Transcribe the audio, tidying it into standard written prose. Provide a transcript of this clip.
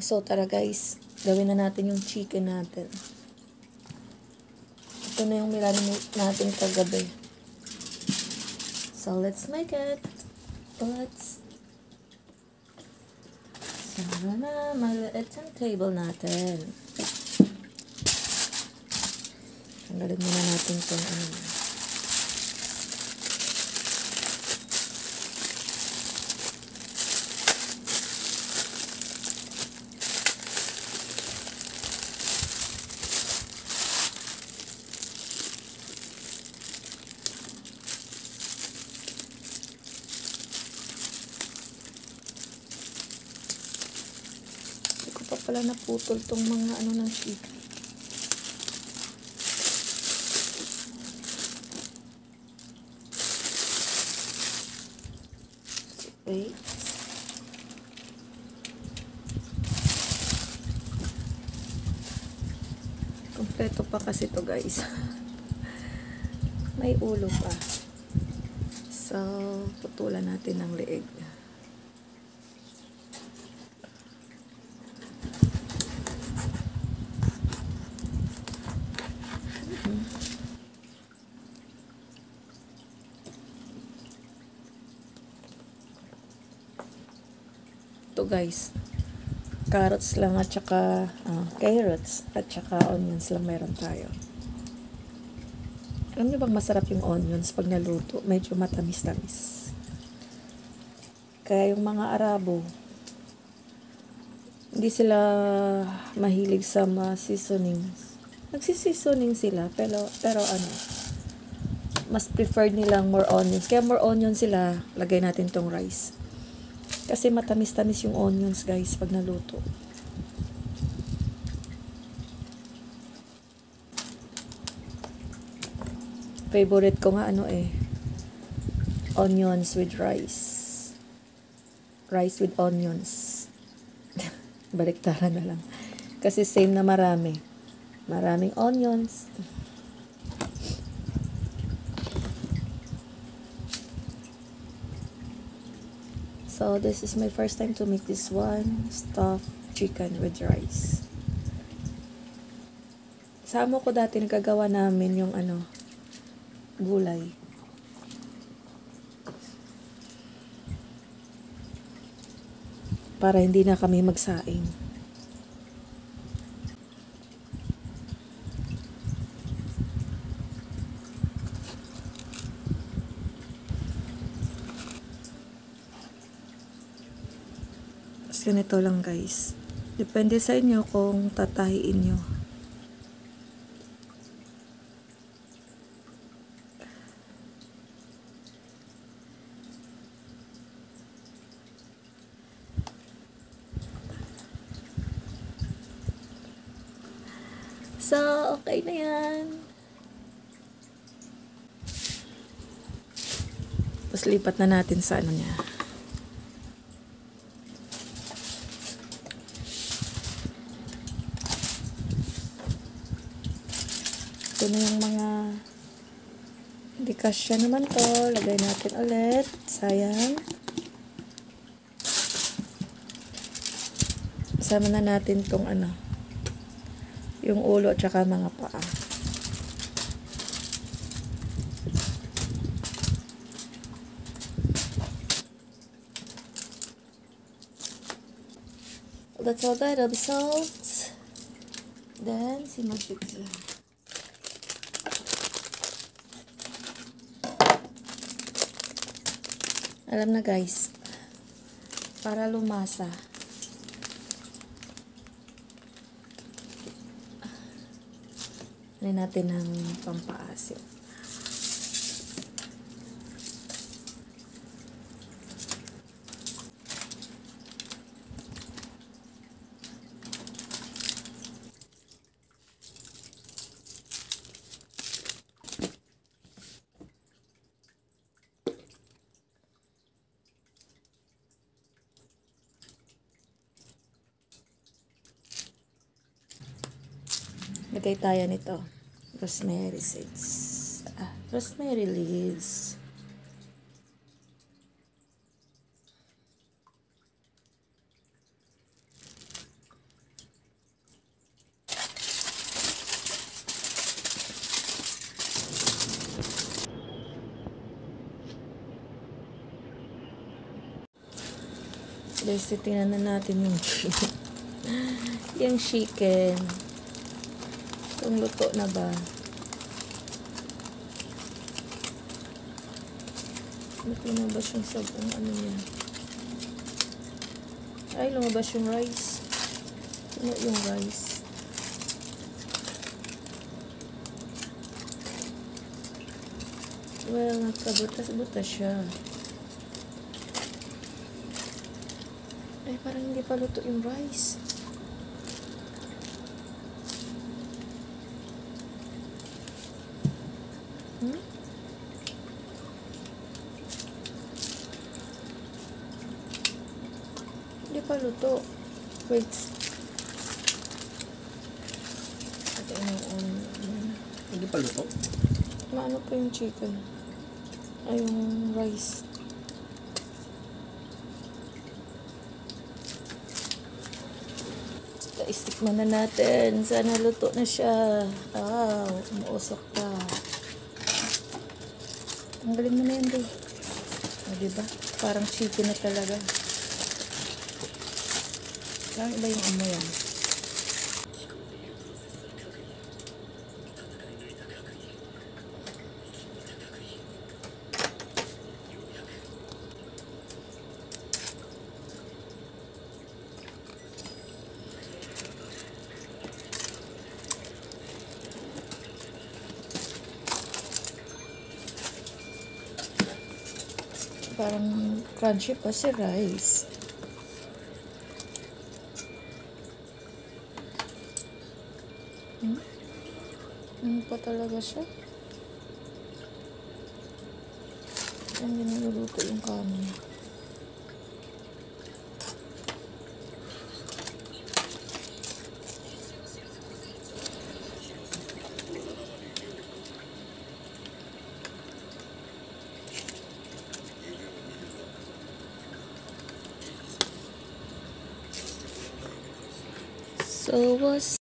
So tara guys, gawin na natin yung chicken natin. Ito na yung nilalamig natin kagabi. So let's make it. Sana na maliit ang table natin. Tanggalin muna natin itong hindi ko pa pala naputol tong mga ng chicken. Wait. Kompleto pa kasi to guys. May ulo pa. So, putulan natin ng leeg. Ito guys, carrots lang at saka carrots at saka onions lang meron tayo. Alam niyo bang masarap yung onions pag naluto? Medyo matamis-tamis. Kaya yung mga Arabo, hindi sila mahilig sa seasonings. Nagsiseasoning sila, pero mas preferred nilang more onions. Kaya more onions sila, lagay natin tong rice. Kasi matamis-tamis yung onions guys pag naluto. Favorite ko nga onions with rice. Rice with onions. Baliktaran na lang. Kasi same na marami. Maraming onions. So, this is my first time to make this one. Stuffed chicken with rice. Sa amo ko dati nagagawa namin yung gulay. Para hindi na kami magsaing. Ganito lang guys. Depende sa inyo kung tatahiin nyo. So, okay na yan. Tapos lipat na natin sa niya. Ito na yung mga hindi kasya naman to. Lagay natin ulit. Sayang. Kasama na natin tong yung ulo at saka mga paa. That's all that results. Then, si Magic lang. Alam na guys, para lumasa, natin ng pampaasim. Lagay tayo nito. Rosemary seeds. Rosemary leaves. guys, titingnan na natin yung yung chicken. Kung luto na ba. Lumabas yung sabong ano niya. Ay, lumabas yung rice. Ano yung rice? Well, nagkabutas-butas siya. Ay, parang hindi pa luto yung rice. Hindi pa luto. Wait. Ito yung Hindi pa luto? maano pa yung chicken? Ay, yung rice. Istikman na natin. Sana luto na siya. Umuusok pa. Ang galing mo na yan, Day. O, diba? Parang chicken na talaga. Parang iba yung amoy yan. Parang crunchy pa si rice. Ano pa talaga siya? Hindi naluluto yung kanin. So was